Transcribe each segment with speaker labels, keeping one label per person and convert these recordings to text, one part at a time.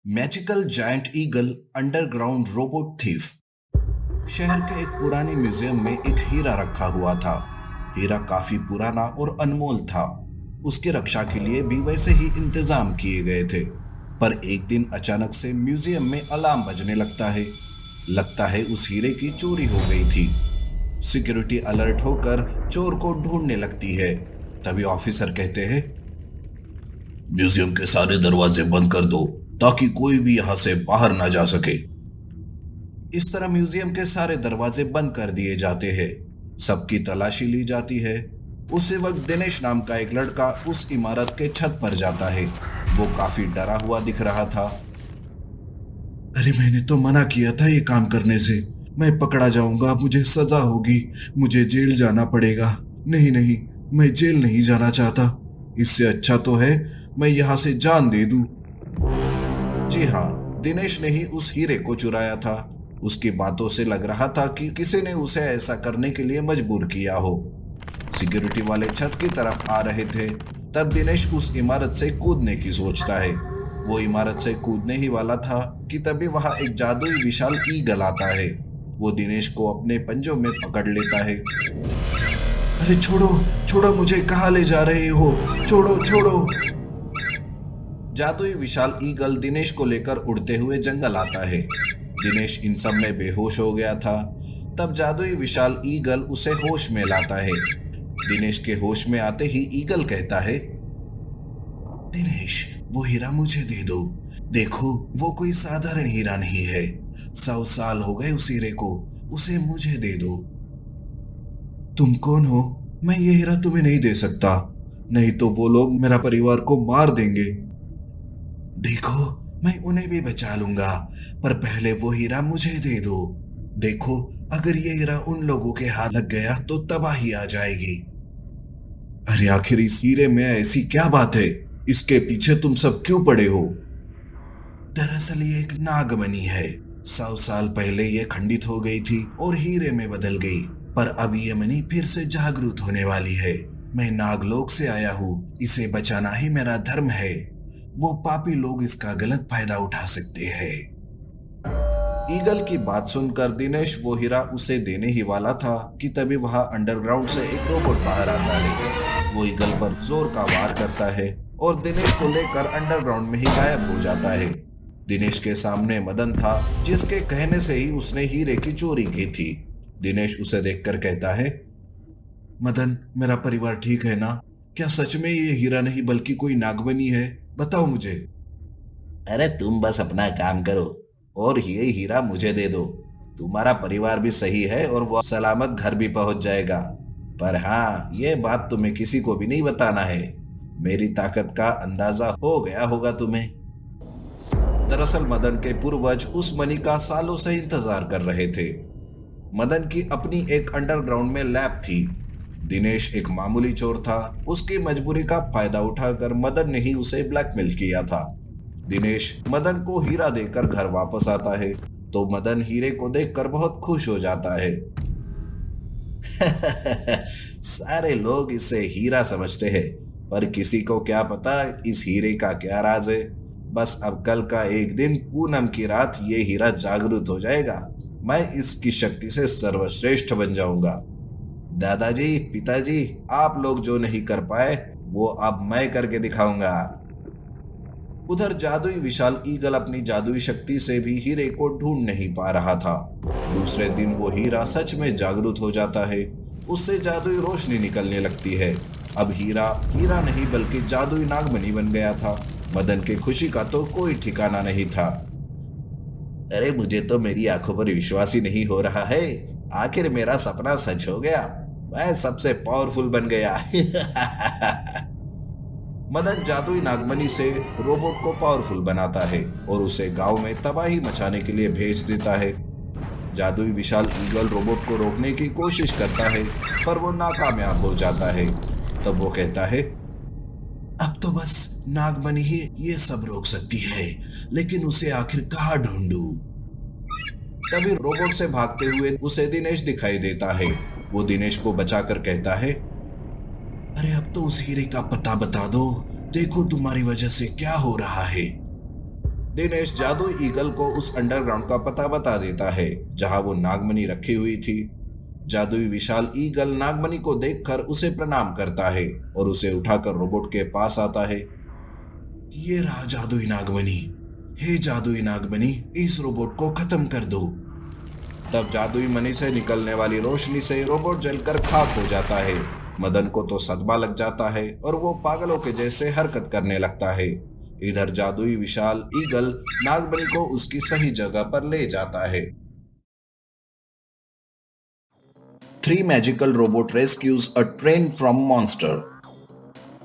Speaker 1: Magical giant eagle underground robot thief. शहर के एक पुराने म्यूजियम में एक हीरा रखा हुआ था। हीरा काफी पुराना और अनमोल था। उसकी रक्षा के लिए भी वैसे ही इंतजाम किए गए थे। पर एक दिन अचानक से म्यूजियम में अलार्म बजने लगता है उस हीरे की चोरी हो गई थी। सिक्योरिटी अलर्ट होकर चोर को ढूंढने लगती है। तभी ऑफिसर कहते हैं, म्यूजियम के सारे दरवाजे बंद कर दो ताकि कोई भी यहां से बाहर ना जा सके। इस तरह म्यूजियम के सारे दरवाजे बंद कर दिए जाते हैं। सबकी तलाशी ली जाती है। उसी वक्त दिनेश नाम का एक लड़का उस इमारत के छत पर जाता है। वो काफी डरा हुआ दिख रहा था। अरे मैंने तो मना किया था ये काम करने से। मैं पकड़ा जाऊंगा, मुझे सजा होगी, मुझे जेल जाना पड़ेगा। नहीं नहीं, मैं जेल नहीं जाना चाहता। इससे अच्छा तो है मैं यहां से जान दे दूं। जी हाँ, दिनेश ने ही उस हीरे को चुराया था। उसकी बातों से लग रहा था कि किसी ने उसे ऐसा करने के लिए मजबूर किया हो। सिक्योरिटी वाले छत की तरफ आ रहे थे। तब दिनेश उस इमारत से कूदने की सोचता है। वो इमारत से कूदने ही वाला था कि तभी वहां एक जादुई विशाल ईगल आता है। वो दिनेश को अपने पंजों में पकड़ लेता है। अरे छोड़ो छोड़ो, मुझे कहाँ ले जा रहे हो? छोड़ो छोड़ो। जादुई विशाल ईगल दिनेश को लेकर उड़ते हुए जंगल आता है। दिनेश इन सब में बेहोश हो गया था। तब जादुई विशाल ईगल उसे होश में लाता है। दिनेश के होश में आते ही ईगल कहता है, दिनेश, वो हीरा मुझे दे दो। देखो, वो कोई साधारण हीरा नहीं है। 100 साल हो गए उस हीरे को, उसे मुझे दे दो। तुम कौन हो? मैं ये हीरा तुम्हें नहीं दे सकता, नहीं तो वो लोग मेरा परिवार को मार देंगे। देखो, मैं उन्हें भी बचा लूंगा, पर पहले वो हीरा मुझे दे दो। देखो, अगर ये हीरा उन लोगों के हाथ लग गया तो तबाही आ जाएगी। अरे आखिर इस हीरे में ऐसी क्या बात है? इसके पीछे तुम सब क्यों पड़े हो? दरअसल ये एक नागमणि है। 100 साल पहले ये खंडित हो गई थी और हीरे में बदल गई, पर अब ये मणि फिर से जागृत होने वाली है। मैं नागलोक से आया हूँ, इसे बचाना ही मेरा धर्म है। वो पापी लोग इसका गलत फायदा उठा सकते हैं। ईगल की बात सुनकर दिनेश वो हीरा उसे देने ही वाला था कि तभी वहां अंडरग्राउंड से एक रोबोट बाहर आता है। वो ईगल पर जोर का वार करता है और दिनेश को लेकर अंडरग्राउंड में ही गायब हो जाता है। दिनेश के सामने मदन था, जिसके कहने से ही उसने हीरे की चोरी की थी। दिनेश उसे देखकर कहता है, मदन, मेरा परिवार ठीक है ना? क्या सच में ये हीरा नहीं बल्कि कोई नागमणि है? बताओ मुझे। अरे तुम बस अपना काम करो और ये हीरा मुझे दे दो। तुम्हारा परिवार भी सही है और वो सलामत घर भी पहुंच जाएगा। पर हाँ, ये बात तुम्हें किसी को भी नहीं बताना है। मेरी ताकत का अंदाजा हो गया होगा तुम्हें। दरअसल मदन के पूर्वज उस मणि का सालों से इंतजार कर रहे थे। मदन की अपनी एक अंडरग्राउंड में लैब थी। दिनेश एक मामूली चोर था। उसकी मजबूरी का फायदा उठाकर मदन ने ही उसे ब्लैकमेल किया था। दिनेश मदन को हीरा देकर घर वापस आता है तो मदन हीरे को देखकर बहुत खुश हो जाता है। सारे लोग इसे हीरा समझते हैं, पर किसी को क्या पता इस हीरे का क्या राज है। बस अब कल का एक दिन, पूनम की रात, ये हीरा जागृत हो जाएगा। मैं इसकी शक्ति से सर्वश्रेष्ठ बन जाऊंगा। दादाजी, पिताजी, आप लोग जो नहीं कर पाए वो अब मैं करके दिखाऊंगा। उधर जादुई विशाल ईगल अपनी जादुई शक्ति से भी हीरे को ढूंढ नहीं पा रहा था। दूसरे दिन वो हीरा सच में जागृत हो जाता है। उससे जादुई रोशनी निकलने लगती है। अब हीरा हीरा नहीं बल्कि जादुई नागमणि बन गया था। मदन की खुशी का तो कोई ठिकाना नहीं था। अरे मुझे तो मेरी आंखों पर विश्वास ही नहीं हो रहा है। आखिर मेरा सपना सच हो गया। मैं सबसे पावरफुल बन गया। मदन जादुई नागमणि से रोबोट को पावरफुल बनाता है और उसे गांव में तबाही मचाने के लिए भेज देता है। जादुई विशाल ईगल रोबोट को रोकने की कोशिश करता है, पर वो नाकामयाब हो जाता है। तब वो कहता है, अब तो बस नागमणि ही ये सब रोक सकती है, लेकिन उसे आखिर कहाँ ढूंढूं? तभी रोबोट से भागते हुए उसे दिनेश दिखाई देता है। वो दिनेश को बचाकर कहता है, अरे अब तो उस हीरे का पता बता दो। देखो तुम्हारी वजह से क्या हो रहा है। दिनेश जादुई ईगल को उस अंडरग्राउंड का पता बता देता है जहां वो नागमणि रखी हुई थी। जादुई विशाल ईगल नागमणि को देखकर उसे प्रणाम करता है और उसे उठाकर रोबोट के पास आता है। ये रहा जादुई नागमणि। हे जादुई नागमणि, इस रोबोट को खत्म कर दो। तब जादुई मणि से निकलने वाली रोशनी से रोबोट जलकर खाक हो जाता है। मदन को तो सदमा लग जाता है और वो पागलों के जैसे हरकत करने लगता है। इधर जादुई विशाल ईगल नागमणि को उसकी सही जगह पर ले जाता है। Three magical robot rescues a train from monster.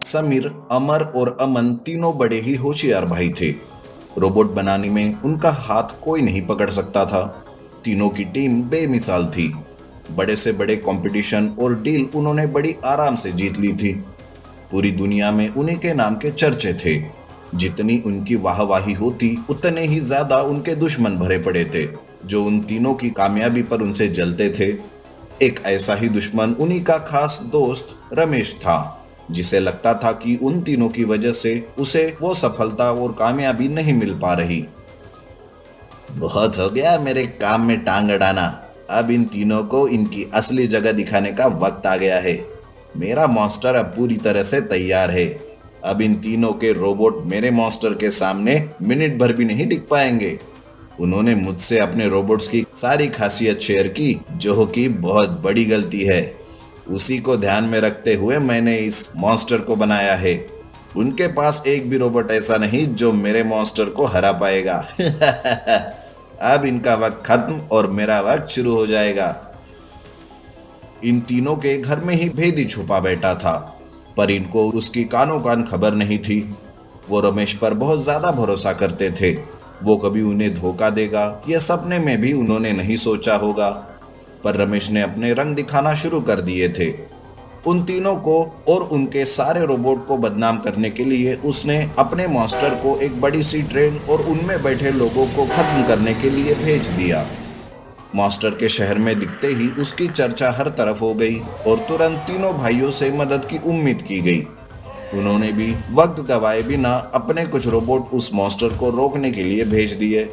Speaker 1: Sameer, Amar और अमन तीनों बड़े ही होशियार भाई थे। रोबोट बनाने में उनका हाथ कोई नहीं पकड़ सकता था। तीनों की टीम बेमिसाल थी। बड़े से बड़े कंपटीशन और डील उन्होंने बड़ी आराम से जीत ली थी। पूरी दुनिया में उन्हीं के नाम के चर्चे थे। जितनी उनकी वाहवाही होती उतने ही ज्यादा उनके दुश्मन भरे पड़े थे, जो उन तीनों की कामयाबी पर उनसे जलते थे। एक ऐसा ही दुश्मन उन्हीं का खास दोस्त रमेश था, जिसे लगता था कि उन तीनों की वजह से उसे वो सफलता और कामयाबी नहीं मिल पा रही। बहुत हो गया मेरे काम में टांग अड़ाना। अब इन तीनों को इनकी असली जगह दिखाने का वक्त आ गया है। मेरा मॉन्स्टर अब पूरी तरह से तैयार है। अब इन तीनों के रोबोट मेरे मॉन्स्टर के सामने मिनट भर भी नहीं टिक पाएंगे। उन्होंने मुझसे अपने रोबोट्स की सारी खासियत शेयर की, जो कि बहुत बड़ी गलती है। उसी को ध्यान में रखते हुए मैंने इस मॉन्स्टर को बनाया है। उनके पास एक भी रोबोट ऐसा नहीं जो मेरे मॉन्स्टर को हरा पाएगा। अब इनका वक्त खत्म और मेरा वक्त शुरू हो जाएगा। इन तीनों के घर में ही भेदी छुपा बैठा था, पर इनको उसकी कानों कान खबर नहीं थी। वो रमेश पर बहुत ज्यादा भरोसा करते थे। वो कभी उन्हें धोखा देगा यह सपने में भी उन्होंने नहीं सोचा होगा। पर रमेश ने अपने रंग दिखाना शुरू कर दिए थे। उन तीनों को और उनके सारे रोबोट को बदनाम करने के लिए उसने अपने मास्टर को एक बड़ी सी ट्रेन और उनमें बैठे लोगों को खत्म करने के लिए भेज दिया। मास्टर के शहर में दिखते ही उसकी चर्चा हर तरफ हो गई और तुरंत तीनों भाइयों से मदद की उम्मीद की गई। उन्होंने भी वक्त गवाए बिना अपने कुछ रोबोट उस मॉन्स्टर को रोकने के लिए भेज दिए,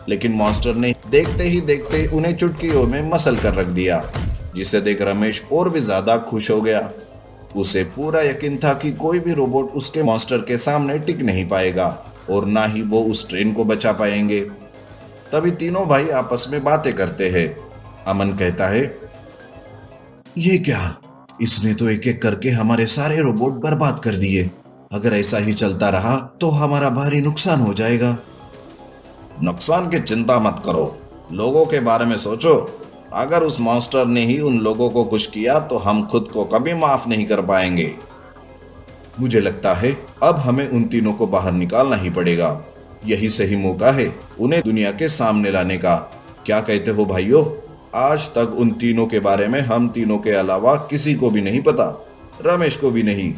Speaker 1: लेकिन मॉन्स्टर ने देखते ही देखते उन्हें चुटकियों में मसल कर रख दिया, जिसे देख रमेश और भी ज्यादा खुश हो गया। उसे पूरा यकीन था कि कोई भी रोबोट उसके मॉन्स्टर के सामने टिक नहीं पाएगा और ना ही वो उस ट्रेन को बचा पाएंगे। तभी तीनों भाई आपस में बातें करते हैं। अमन कहता है, ये क्या, इसने तो एक एक करके हमारे सारे रोबोट बर्बाद कर दिए। अगर ऐसा ही चलता रहा तो हमारा भारी नुकसान हो जाएगा। नुकसान की चिंता मत करो, लोगों के बारे में सोचो। अगर उस मॉन्स्टर ने ही उन लोगों को कुछ किया तो हम खुद को कभी माफ नहीं कर पाएंगे। मुझे लगता है अब हमें उन तीनों को बाहर निकालना ही पड़ेगा। यही सही मौका है उन्हें दुनिया के सामने लाने का। क्या कहते हो भाइयों? आज तक उन तीनों के बारे में हम तीनों के अलावा किसी को भी नहीं पता, रमेश को भी नहीं।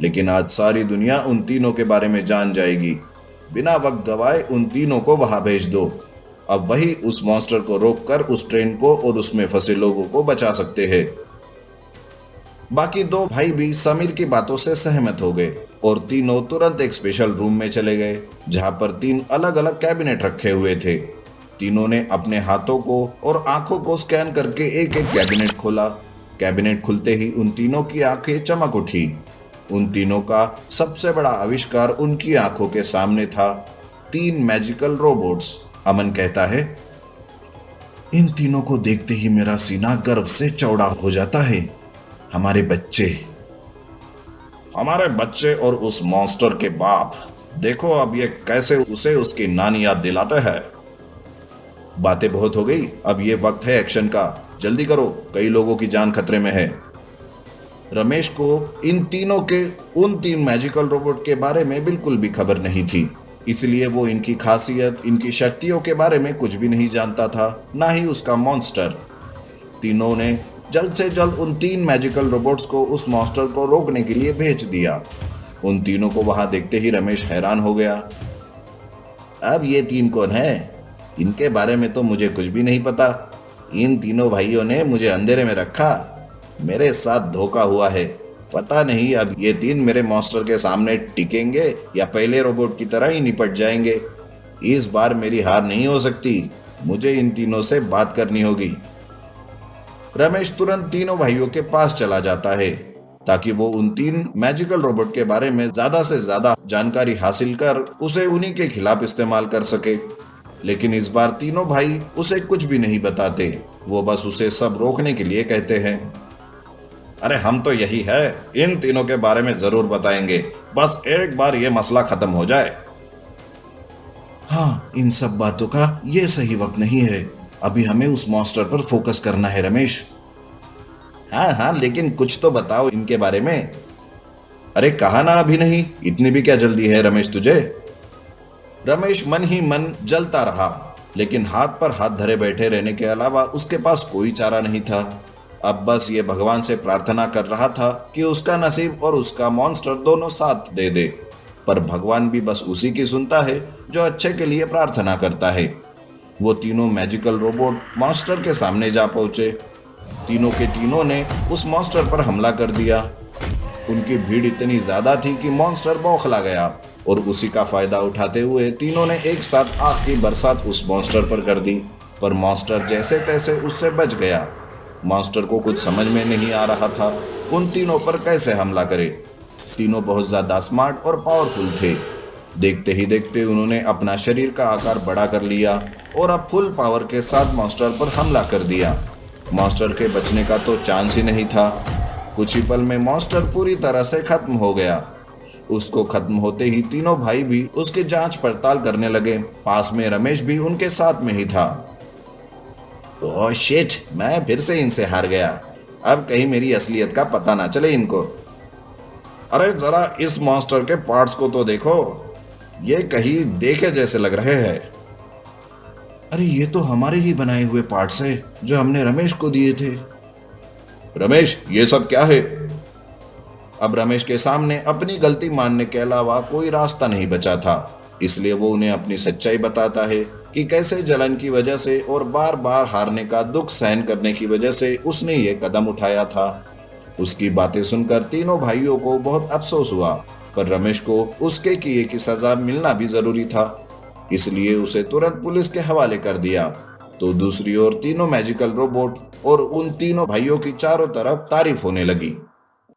Speaker 1: लेकिन आज सारी दुनिया उन तीनों के बारे में जान जाएगी। बिना वक्त गवाए उन तीनों को वहां भेज दो। अब वही उस मॉन्स्टर को रोककर उस ट्रेन को और उसमें फंसे लोगों को बचा सकते हैं। बाकी दो भाई भी समीर की बातों से सहमत हो गए और तीनों तुरंत एक स्पेशल रूम में चले गए, जहां पर तीन अलग अलग कैबिनेट रखे हुए थे। तीनों ने अपने हाथों को और आंखों को स्कैन करके एक एक कैबिनेट खोला। कैबिनेट खुलते ही उन तीनों की आंखें चमक उठी। उन तीनों का सबसे बड़ा आविष्कार उनकी आंखों के सामने था, 3 मैजिकल रोबोट्स। अमन कहता है, इन तीनों को देखते ही मेरा सीना गर्व से चौड़ा हो जाता है। हमारे बच्चे और उस मॉन्स्टर के बाप, देखो अब ये कैसे उसे उसकी नानी याद दिलाते हैं। बातें बहुत हो गई, अब ये वक्त है एक्शन का। जल्दी करो, कई लोगों की जान खतरे में है। रमेश को इन तीनों के उन 3 मैजिकल रोबोट के बारे में बिल्कुल भी खबर नहीं थी, इसलिए वो इनकी खासियत, इनकी शक्तियों के बारे में कुछ भी नहीं जानता था, ना ही उसका मॉन्स्टर। तीनों ने जल्द से जल्द उन 3 मैजिकल रोबोट्स को उस मॉन्स्टर को रोकने के लिए भेज दिया। उन तीनों को वहां देखते ही रमेश हैरान हो गया। अब ये 3 कौन है? इनके बारे में तो मुझे कुछ भी नहीं पता। इन तीनों भाइयों ने मुझे अंधेरे में रखा, मेरे साथ धोखा हुआ है। पता नहीं अब ये 3 मेरे मॉन्स्टर के सामने टिकेंगे या पहले रोबोट की तरह ही निपट जाएंगे। इस बार मेरी हार नहीं हो सकती, मुझे इन तीनों से बात करनी होगी। रमेश तुरंत तीनों भाइयों के पास चला जाता है ताकि वो उन तीन मैजिकल रोबोट के बारे में ज्यादा से ज्यादा जानकारी हासिल कर उसे उन्हीं के खिलाफ इस्तेमाल कर सके। लेकिन इस बार तीनों भाई उसे कुछ भी नहीं बताते, वो बस उसे सब रोकने के लिए कहते हैं। अरे हम तो यही है, इन तीनों के बारे में जरूर बताएंगे, बस एक बार ये मसला खत्म हो जाए। हाँ, इन सब बातों का ये सही वक्त नहीं है, अभी हमें उस मॉन्स्टर पर फोकस करना है रमेश। हाँ हाँ, लेकिन कुछ तो बताओ इनके बारे में। अरे कहा ना अभी नहीं, इतनी भी क्या जल्दी है रमेश तुझे। रमेश मन ही मन जलता रहा, लेकिन हाथ पर हाथ धरे बैठे रहने के अलावा उसके पास कोई चारा नहीं था। अब बस ये भगवान से प्रार्थना कर रहा था कि उसका नसीब और उसका मॉन्स्टर दोनों साथ दे दे। पर भगवान भी बस उसी की सुनता है जो अच्छे के लिए प्रार्थना करता है। वो तीनों मैजिकल रोबोट मॉन्स्टर के सामने जा पहुंचे। तीनों के तीनों ने उस मॉन्स्टर पर हमला कर दिया। उनकी भीड़ इतनी ज्यादा थी कि मॉन्स्टर बौखला गया और उसी का फायदा उठाते हुए तीनों ने एक साथ आग की बरसात उस मॉन्स्टर पर कर दी। पर मॉन्स्टर जैसे तैसे उससे बच गया। मॉन्स्टर को कुछ समझ में नहीं आ रहा था उन तीनों पर कैसे हमला करे। तीनों बहुत ज्यादा स्मार्ट और पावरफुल थे। देखते ही देखते उन्होंने अपना शरीर का आकार बड़ा कर लिया और अब फुल पावर के साथ मॉन्स्टर पर हमला कर दिया। मॉन्स्टर के बचने का तो चांस ही नहीं था। कुछ ही पल में मॉन्स्टर पूरी तरह से खत्म हो गया। उसको खत्म होते ही तीनों भाई भी उसकी जांच पड़ताल करने लगे। पास में रमेश भी उनके साथ में ही था। ओह शिट, मैं फिर से इनसे हार गया। अब कहीं मेरी असलियत का पता ना चले इनको। अरे जरा इस मॉन्स्टर के पार्ट्स को तो देखो, ये कहीं देखे जैसे लग रहे हैं। अरे ये तो हमारे ही बनाए हुए पार्ट्स है जो हमने रमेश को दिए थे। रमेश, ये सब क्या है। अब रमेश के सामने अपनी गलती मानने के अलावा कोई रास्ता नहीं बचा था, इसलिए वो उन्हें अपनी सच्चाई बताता है कि कैसे जलन की वजह से और बार बार हारने का दुख सहन करने की वजह से उसने ये कदम उठाया था। उसकी बातें सुनकर तीनों भाइयों को बहुत अफसोस हुआ, पर रमेश को उसके किए की सजा मिलना भी जरूरी था, इसलिए उसे तुरंत पुलिस के हवाले कर दिया। तो दूसरी ओर तीनों मैजिकल रोबोट और उन तीनों भाइयों की चारों तरफ तारीफ होने लगी।